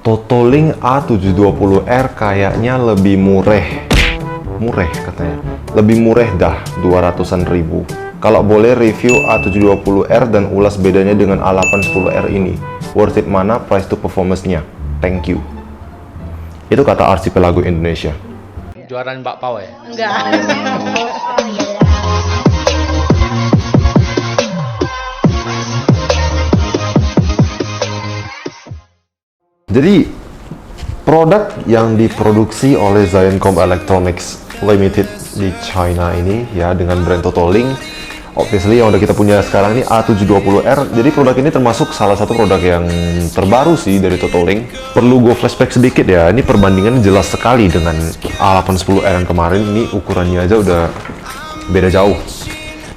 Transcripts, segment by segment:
Totolink A720R kayaknya lebih murah katanya. Lebih murah dah, 200-an ribu. Kalau boleh review A720R dan ulas bedanya dengan A810R ini. Worth it mana price to performance-nya? Thank you. Itu kata Archipelago Indonesia. Juaran bakpao ya? Enggak. Jadi, produk yang diproduksi oleh Ziencom Electronics Limited di China ini ya dengan brand Totolink, obviously yang udah kita punya sekarang ini A720R. Jadi produk ini termasuk salah satu produk yang terbaru sih dari Totolink. Perlu gue flashback sedikit ya, ini perbandingan jelas sekali dengan A810R yang kemarin. Ini ukurannya aja udah beda jauh.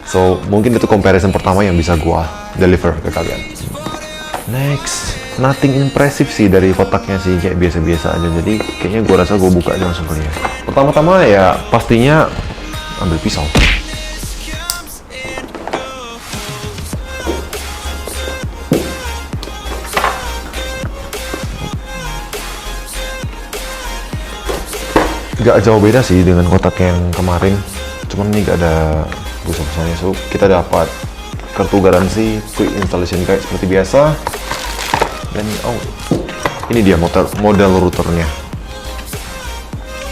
So, mungkin itu comparison pertama yang bisa gue deliver ke kalian. Next, nothing impressive sih dari kotaknya sih, kayak biasa-biasa aja. Jadi kayaknya gue rasa gue buka aja langsung kali ya. Pertama-tama ya pastinya ambil pisau. Gak jauh beda sih dengan kotak yang kemarin, cuman ini gak ada busa-busanya. So kita dapat kartu garansi, quick installation guide seperti biasa, dan ini dia model routernya.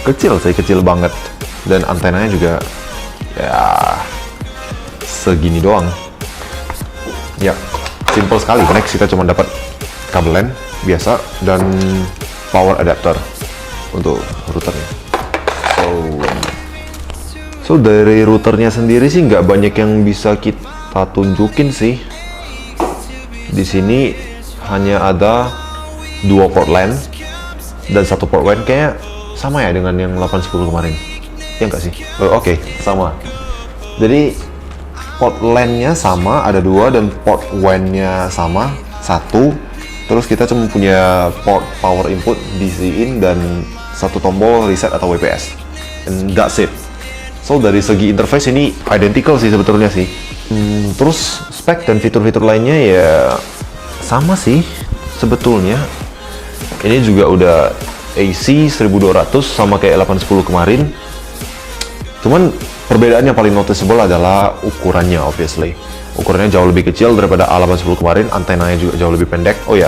Kecil sih, kecil banget, dan antenanya juga ya segini doang. Ya simple sekali, connect kita cuma dapat kabel LAN biasa dan power adapter untuk routernya. So dari routernya sendiri sih nggak banyak yang bisa kita tunjukin sih. Di sini hanya ada 2 port LAN dan 1 port WAN, kayak sama ya dengan yang 810 kemarin. Ya nggak sih? Oke, sama. Jadi port LAN-nya sama, ada 2, dan port WAN-nya sama, 1. Terus kita cuma punya port power input DC-in dan 1 tombol reset atau WPS. And that's it. So dari segi interface ini identical sih sebetulnya sih. Terus spek dan fitur-fitur lainnya ya sama sih sebetulnya. Ini juga udah AC 1200 sama kayak 810 kemarin. Cuman perbedaannya paling noticeable adalah ukurannya, obviously. Ukurannya jauh lebih kecil daripada A810 kemarin, antenanya juga jauh lebih pendek. Oh ya,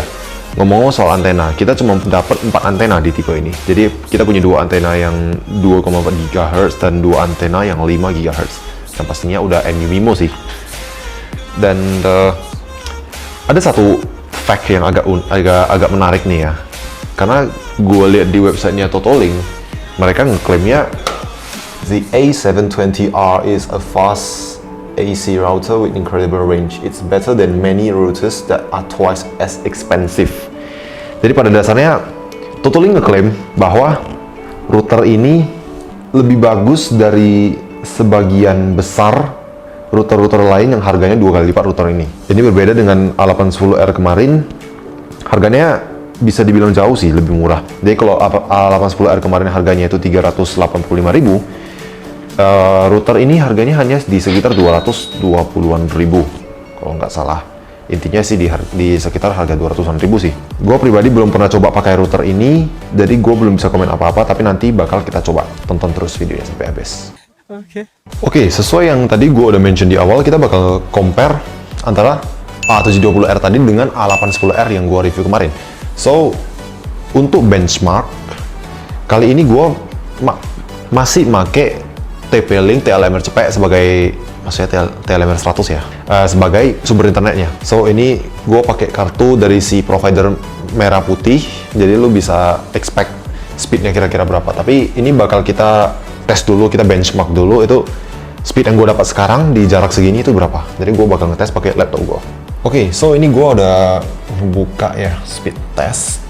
ngomong soal antena, kita cuma dapat 4 antena di tipe ini. Jadi kita punya 2 antena yang 2,4 GHz dan 2 antena yang 5 GHz. Dan pastinya udah MU-MIMO sih. Dan ada satu fact yang agak menarik nih ya. Karena gue lihat di websitenya Totolink, mereka ngeklaimnya the A720R is a fast AC router with incredible range. It's better than many routers that are twice as expensive. Jadi pada dasarnya Totolink ngeklaim bahwa router ini lebih bagus dari sebagian besar router-router lain yang harganya 2 kali lipat router ini. Ini berbeda dengan A810R kemarin, harganya bisa dibilang jauh sih lebih murah. Jadi kalau A810R kemarin harganya itu 385.000, router ini harganya hanya di sekitar 220-an ribu kalau nggak salah. Intinya sih di sekitar harga 200-an ribu sih. Gue pribadi belum pernah coba pakai router ini, jadi gue belum bisa komen apa-apa, tapi nanti bakal kita coba. Tonton terus videonya sampai habis. Oke, sesuai yang tadi gue udah mention di awal, kita bakal compare antara A720R tadi dengan A810R yang gue review kemarin. So, untuk benchmark, kali ini gue masih make TP-Link TLMR cepek sebagai, maksudnya TLMR 100 ya, sebagai sumber internetnya. So ini gue pakai kartu dari si provider merah putih, jadi lu bisa expect speednya kira-kira berapa. Tapi ini bakal kita tes dulu, kita benchmark dulu itu speed yang gue dapat sekarang di jarak segini itu berapa. Jadi gue bakal ngetes pakai laptop gue. Oke, so ini gue udah buka ya speed test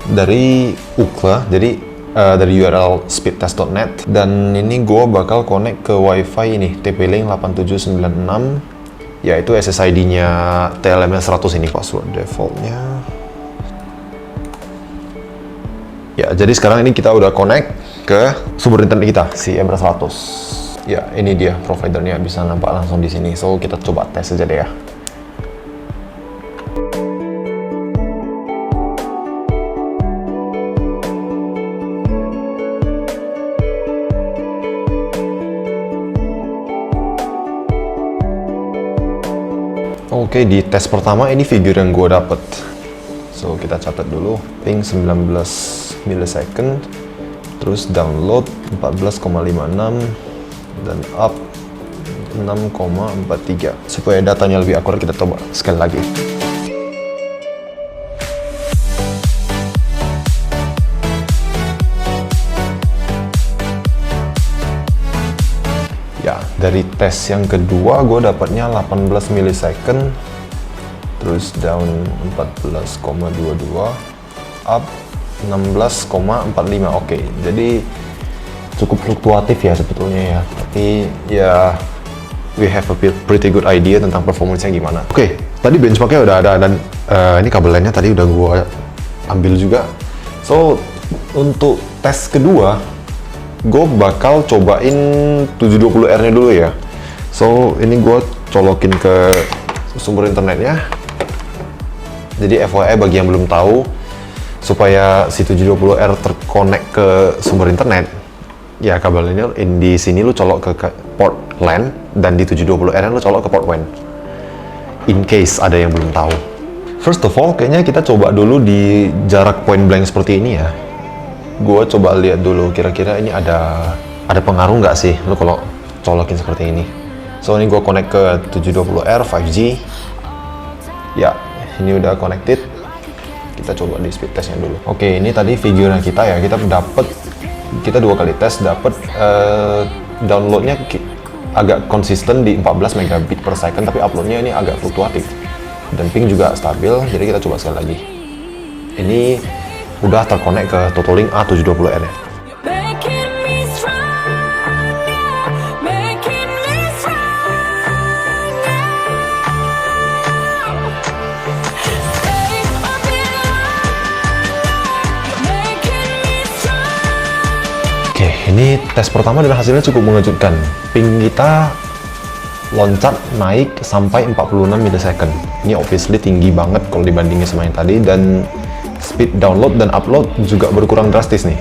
dari Ookla, jadi dari URL speedtest.net, dan ini gue bakal connect ke WiFi ini TP-Link 8796, yaitu SSID-nya TLMR 100 ini, password defaultnya. Ya, jadi sekarang ini kita udah connect ke sumber internet kita, si Ember 100. Ya, ini dia providernya, bisa nampak langsung di sini. So kita coba tes aja deh ya. Oke, di tes pertama ini figur yang gue dapet. So kita catat dulu, ping 19 millisecond, terus download 14,56 dan up 6,43. Supaya datanya lebih akurat kita coba sekali lagi. Ya, dari tes yang kedua gue dapatnya 18 millisecond, terus down 14,22, up 16,45. Oke, jadi cukup fluktuatif ya sebetulnya ya, tapi ya we have a pretty good idea tentang performance-nya gimana. Oke, tadi benchmark-nya udah ada dan ini kabelnya tadi udah gue ambil juga. So, untuk tes kedua gue bakal cobain 720R nya dulu ya. So ini gue colokin ke sumber internetnya. Jadi FYI bagi yang belum tahu, supaya si 720R terkonek ke sumber internet, ya kabel ini di sini lu colok ke port LAN, dan di 720R nya lu colok ke port WAN. In case ada yang belum tahu. First of all, kayaknya kita coba dulu di jarak point blank seperti ini ya. Gue coba lihat dulu kira-kira ini ada pengaruh nggak sih lo kalau colokin seperti ini. So ini gue connect ke 720R 5G. Ya, ini udah connected. Kita coba di speed testnya dulu. Oke, ini tadi figurnya kita ya. Kita 2 kali tes dapet downloadnya agak konsisten di 14 megabit per second, tapi uploadnya ini agak fluktuatif. Dan ping juga stabil. Jadi kita coba sekali lagi. Ini udah terkonek ke Totolink A720R nya. Oke, ini tes pertama dan hasilnya cukup mengejutkan. Ping kita loncat naik sampai 46 millisecond. Ini obviously tinggi banget kalau dibandingin sama yang tadi, dan speed download dan upload juga berkurang drastis nih.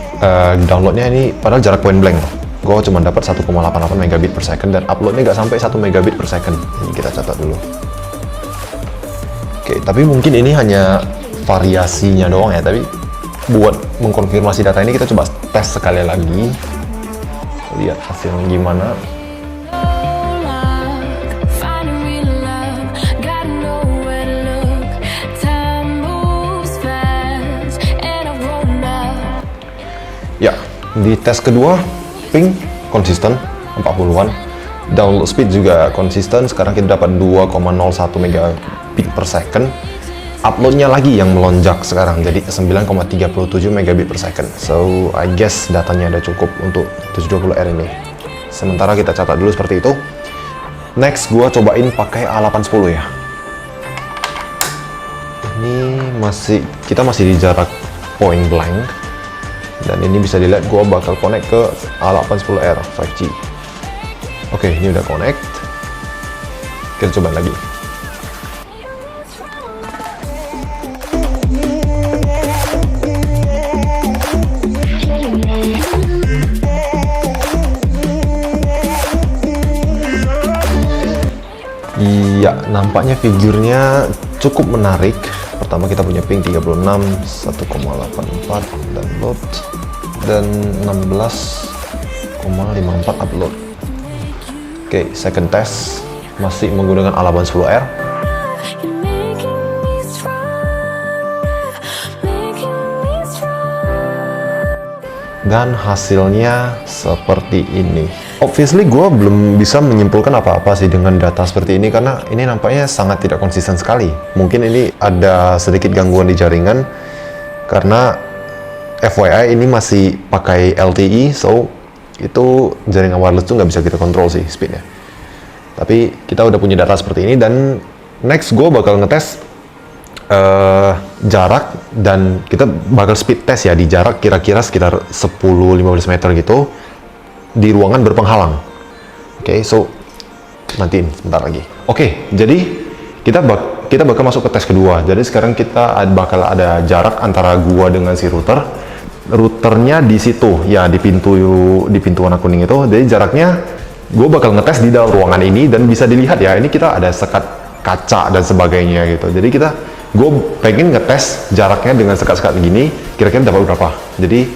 Downloadnya ini padahal jarak point blank, gue cuma dapat 1,88 megabit per second, dan uploadnya nggak sampai 1 megabit per second. Ini kita catat dulu. Oke, tapi mungkin ini hanya variasinya doang ya, tapi buat mengkonfirmasi data ini kita coba tes sekali lagi, lihat hasilnya gimana. Ya, di tes kedua ping konsisten 40-an, download speed juga konsisten. Sekarang kita dapat 2,01 megabit per second. Uploadnya lagi yang melonjak sekarang jadi 9,37 megabit per second. So I guess datanya ada cukup untuk 720R ini. Sementara kita catat dulu seperti itu. Next gua cobain pakai A810 ya. Ini kita masih di jarak point blank. Dan ini bisa dilihat gue bakal connect ke A810R 5G. Oke, ini udah connect. Kita coba lagi. Iya, nampaknya figurnya cukup menarik. Pertama kita punya ping 36, 1,84 download, dan 16,54 upload. Oke, second test masih menggunakan A810R. Dan hasilnya seperti ini. Obviously gue belum bisa menyimpulkan apa-apa sih dengan data seperti ini, karena ini nampaknya sangat tidak konsisten sekali. Mungkin ini ada sedikit gangguan di jaringan, karena FYI ini masih pakai LTE, so itu jaringan wireless tuh nggak bisa kita kontrol sih speednya. Tapi kita udah punya data seperti ini, dan next gue bakal ngetes jarak, dan kita bakal speed test ya di jarak kira-kira sekitar 10-15 meter gitu di ruangan berpenghalang. Oke, so nantiin sebentar lagi. Oke, jadi kita bakal masuk ke tes kedua. Jadi sekarang kita bakal ada jarak antara gua dengan si routernya di situ ya, di pintu warna kuning itu. Jadi jaraknya gua bakal ngetes di dalam ruangan ini, dan bisa dilihat ya, ini kita ada sekat kaca dan sebagainya gitu. Jadi gue pengen ngetes jaraknya dengan sekat-sekat gini, kira-kira dapat berapa. Jadi,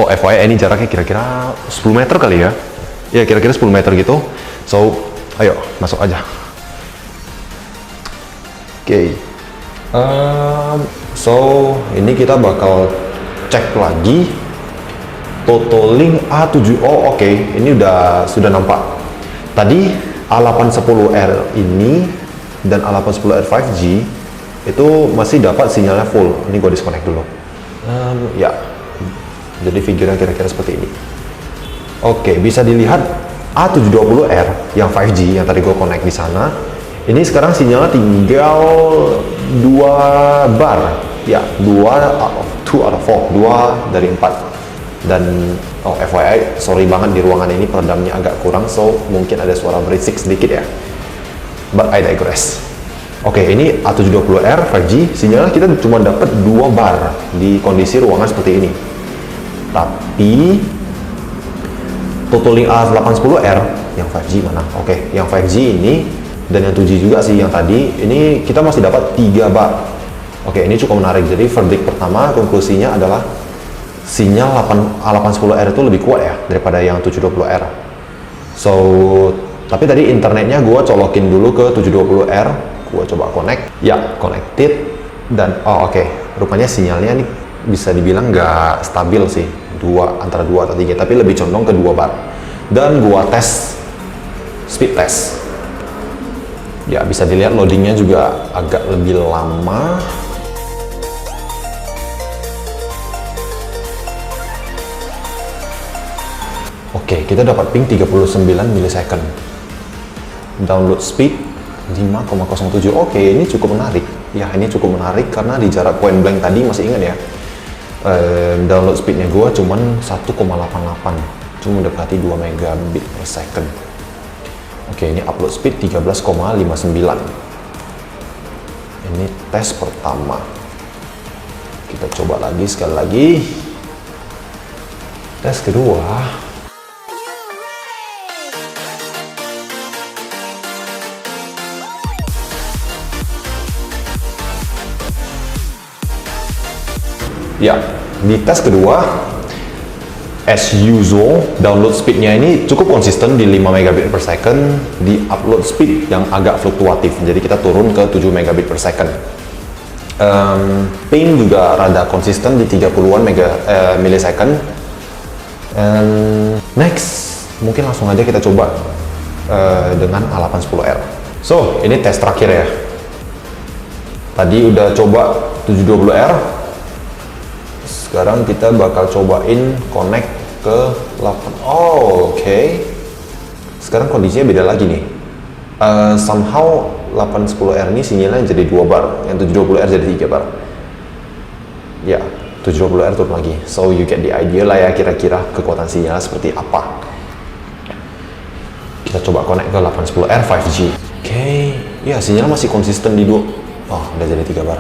oh FYI ini jaraknya kira-kira 10 meter kali ya. Ya kira-kira 10 meter gitu. So, ayo masuk aja. Oke. So, ini kita bakal cek lagi Totolink A7. Oh oke, ini sudah nampak. Tadi A810R ini dan A810R 5G itu masih dapat sinyalnya full. Ini gue disconnect dulu. Ya, jadi figurnya kira-kira seperti ini. Oke, bisa dilihat A720R yang 5G yang tadi gue connect di sana. Ini sekarang sinyalnya tinggal 2 bar. Ya, 2 out of 4, 2 dari 4. Dan oh FYI, sorry banget di ruangan ini peredamnya agak kurang, so mungkin ada suara berisik sedikit ya. But I digress. Oke, ini A720R 5G, sinyalnya kita cuma dapat 2 bar di kondisi ruangan seperti ini. Tapi Totolink A810R yang 5G mana? Oke, yang 5G ini dan yang 2G juga sih yang tadi, ini kita masih dapat 3 bar. Oke, ini cukup menarik. Jadi verdict pertama, konklusinya adalah sinyal A810R itu lebih kuat ya daripada yang 720R. So, tapi tadi internetnya gue colokin dulu ke 720R, gue coba connect, ya connected, dan oh oke, rupanya sinyalnya ini bisa dibilang nggak stabil sih, antara 2 atau 3, tapi lebih condong ke 2 bar. Dan gue tes speed test, ya bisa dilihat loadingnya juga agak lebih lama. Oke, kita dapat ping 39 milisecond. Download speed 5,07. Oke, ini cukup menarik. Ya, ini cukup menarik karena di jarak point blank tadi masih ingat ya. Download speednya gue cuman 1,88. Cuma mendekati 2 megabit per second. Oke, ini upload speed 13,59. Ini tes pertama. Kita coba lagi sekali lagi. Tes kedua. Ya, di tes kedua, as usual, download speednya ini cukup konsisten di 5 megabit per second, di upload speed yang agak fluktuatif, jadi kita turun ke 7 megabit per second. Ping juga rada konsisten di 30-an milisecond. Next, mungkin langsung aja kita coba dengan A810R. So, ini tes terakhir ya. Tadi udah coba 720R. Sekarang kita bakal cobain connect ke 8. Oh, oke. Sekarang kondisinya beda lagi nih. Somehow 810R ini sinyalnya jadi 2 bar, yang 720R jadi 3 bar. Ya, 720R turun lagi. So you get the idea lah ya kira-kira kekuatan sinyal seperti apa. Kita coba connect ke 810R 5G. Oke, ya sinyal masih konsisten di 2. Oh, udah jadi 3 bar.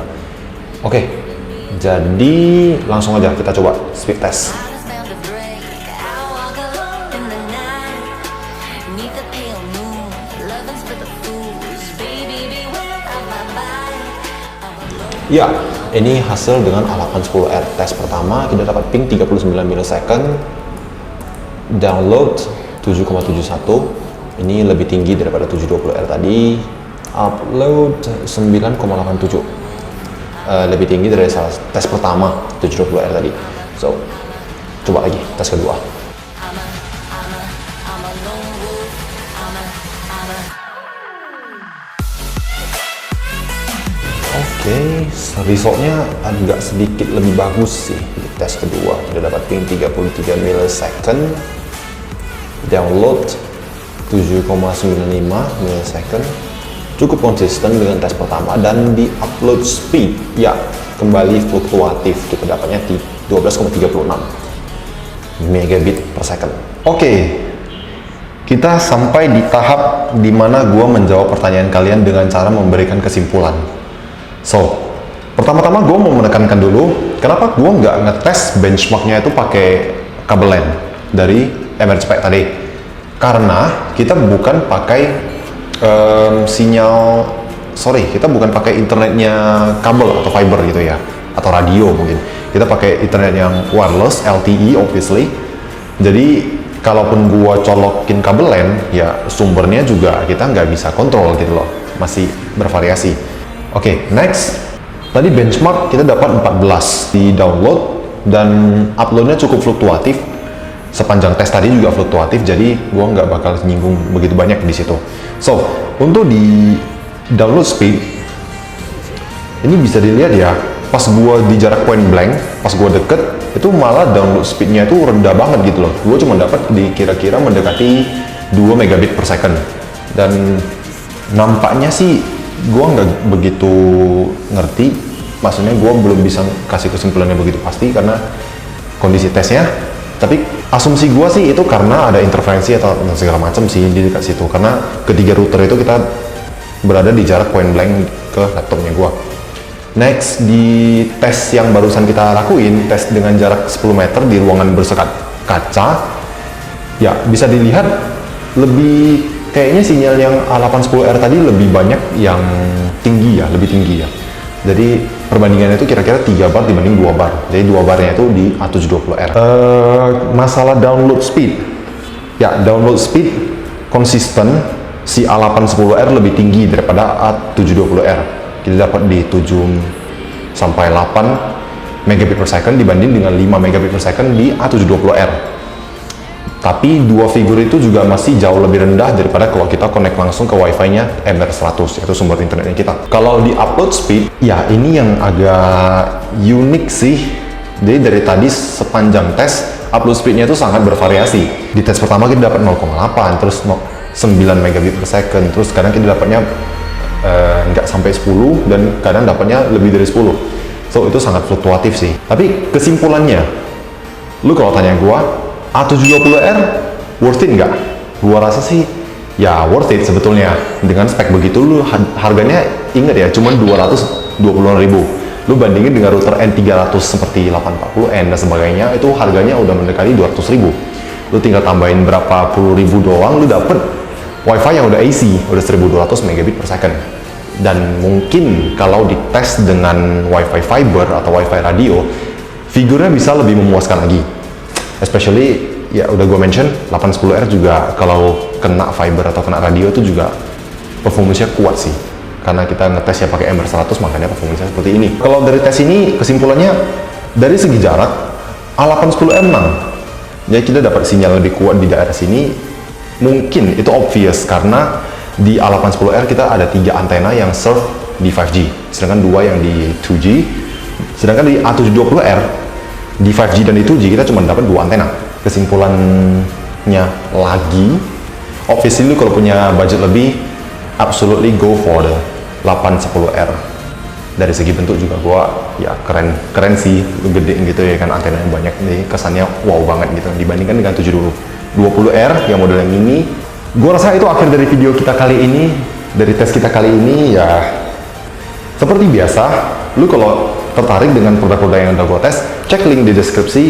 Oke. Jadi langsung aja kita coba speed test. Ya, ini hasil dengan A810R tes pertama. Kita dapat ping 39 milisecond, download 7,71. Ini lebih tinggi daripada 720R tadi. Upload 9,87. Lebih tinggi dari tes pertama 720R tadi. So, coba lagi tes kedua. Oke, resultnya agak sedikit lebih bagus sih di tes kedua. Kita dapat ping 33 milisecond, download 7,95 milisecond. Cukup konsisten dengan tes pertama, dan di upload speed ya kembali fluktuatif, kita dapatnya 12,36 megabit per second. Oke, kita sampai di tahap dimana gua menjawab pertanyaan kalian dengan cara memberikan kesimpulan. So, pertama-tama gua mau menekankan dulu kenapa gua nggak ngetes benchmarknya itu pakai kabel LAN dari MRCPAC tadi, karena kita bukan pakai sinyal, sorry, kita bukan pakai internetnya kabel atau fiber gitu ya, atau radio mungkin. Kita pakai internet yang wireless, LTE obviously. Jadi kalaupun gua colokin kabel LAN, ya sumbernya juga kita nggak bisa kontrol gitu loh, masih bervariasi. Oke, next. Tadi benchmark kita dapat 14 di download dan uploadnya cukup fluktuatif. Sepanjang tes tadi juga fluktuatif, jadi gua nggak bakal nyinggung begitu banyak di situ. So, untuk di download speed, ini bisa dilihat ya, pas gua di jarak point blank, pas gua deket, itu malah download speednya itu rendah banget gitu loh. Gua cuma dapat di kira-kira mendekati 2 megabit per second. Dan nampaknya sih gua nggak begitu ngerti, maksudnya gua belum bisa kasih kesimpulannya begitu pasti karena kondisi tesnya. Tapi asumsi gua sih itu karena ada interferensi atau segala macam sih di dekat situ, karena ketiga router itu kita berada di jarak point blank ke laptopnya gua. Next, di tes yang barusan kita lakuin, tes dengan jarak 10 meter di ruangan bersekat kaca, ya bisa dilihat lebih, kayaknya sinyal yang A810R tadi lebih banyak yang tinggi ya, lebih tinggi ya. Jadi perbandingannya itu kira-kira 3 bar dibanding 2 bar. Jadi 2 barnya itu di A720R. Masalah download speed. Ya, download speed konsisten, si A810R lebih tinggi daripada A720R. Kita dapat di 7 sampai 8 megabit per second dibanding dengan 5 megabit per second di A720R. Tapi dua figur itu juga masih jauh lebih rendah daripada kalau kita connect langsung ke wifi-nya MR100, yaitu sumber internetnya kita. Kalau di upload speed, ya ini yang agak unik sih. Jadi dari tadi sepanjang tes, upload speednya itu sangat bervariasi. Di tes pertama kita dapat 0,8, terus 9 megabit per second, terus kadang kita dapatnya nggak sampai 10, dan kadang dapatnya lebih dari 10. So itu sangat fluktuatif sih. Tapi kesimpulannya, lu kalau tanya gua, A720R worth it nggak? Gua rasa sih ya worth it sebetulnya. Dengan spek begitu, lu harganya inget ya, cuma 220.000. Lu bandingin dengan router N300 seperti 840N dan sebagainya, itu harganya udah mendekati 200.000. Lu tinggal tambahin berapa puluh ribu doang, lu dapet wifi yang udah AC, udah 1200 megabit per second. Dan mungkin kalau dites dengan wifi fiber atau wifi radio, figurnya bisa lebih memuaskan lagi. Especially, ya udah gue mention, 810R juga kalau kena fiber atau kena radio itu juga performance-nya kuat sih. Karena kita ngetes ya pakai MR100, makanya performance-nya seperti ini. Kalau dari tes ini, kesimpulannya dari segi jarak, A810R menang. Jadi kita dapat sinyal lebih kuat di daerah sini. Mungkin itu obvious karena di A810R kita ada 3 antena yang serve di 5G, sedangkan 2 yang di 2G. Sedangkan di A720R di 5G dan di 2G kita cuma dapat 2 antena. Kesimpulannya lagi, obviously lu kalau punya budget lebih, absolutely go for the 810R. Dari segi bentuk juga gua ya keren sih, gede gitu ya kan, antenanya banyak nih, kesannya wow banget gitu dibandingkan dengan 720R yang model yang ini. Gua rasa itu akhir dari video kita kali ini, dari tes kita kali ini. Ya seperti biasa, lu kalau tertarik dengan produk-produk yang udah gue tes, cek link di deskripsi.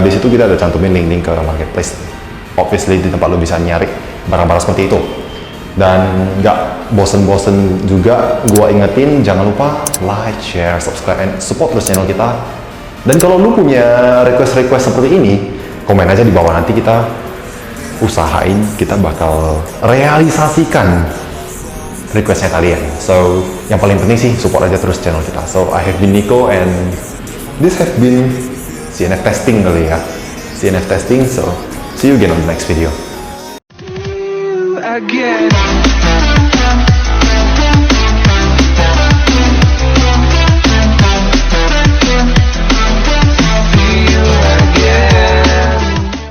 Di situ kita ada cantumin link-link ke marketplace. Obviously di tempat lo bisa nyari barang-barang seperti itu. Dan nggak bosen-bosen juga, gue ingetin jangan lupa like, share, subscribe, and support terus channel kita. Dan kalau lu punya request-request seperti ini, komen aja di bawah, nanti kita usahain, kita bakal realisasikan requestnya kalian. So, yang paling penting sih support aja terus channel kita. So, I have been Nico and this has been CNF testing kali ya. CNF testing, so see you again on the next video. Again.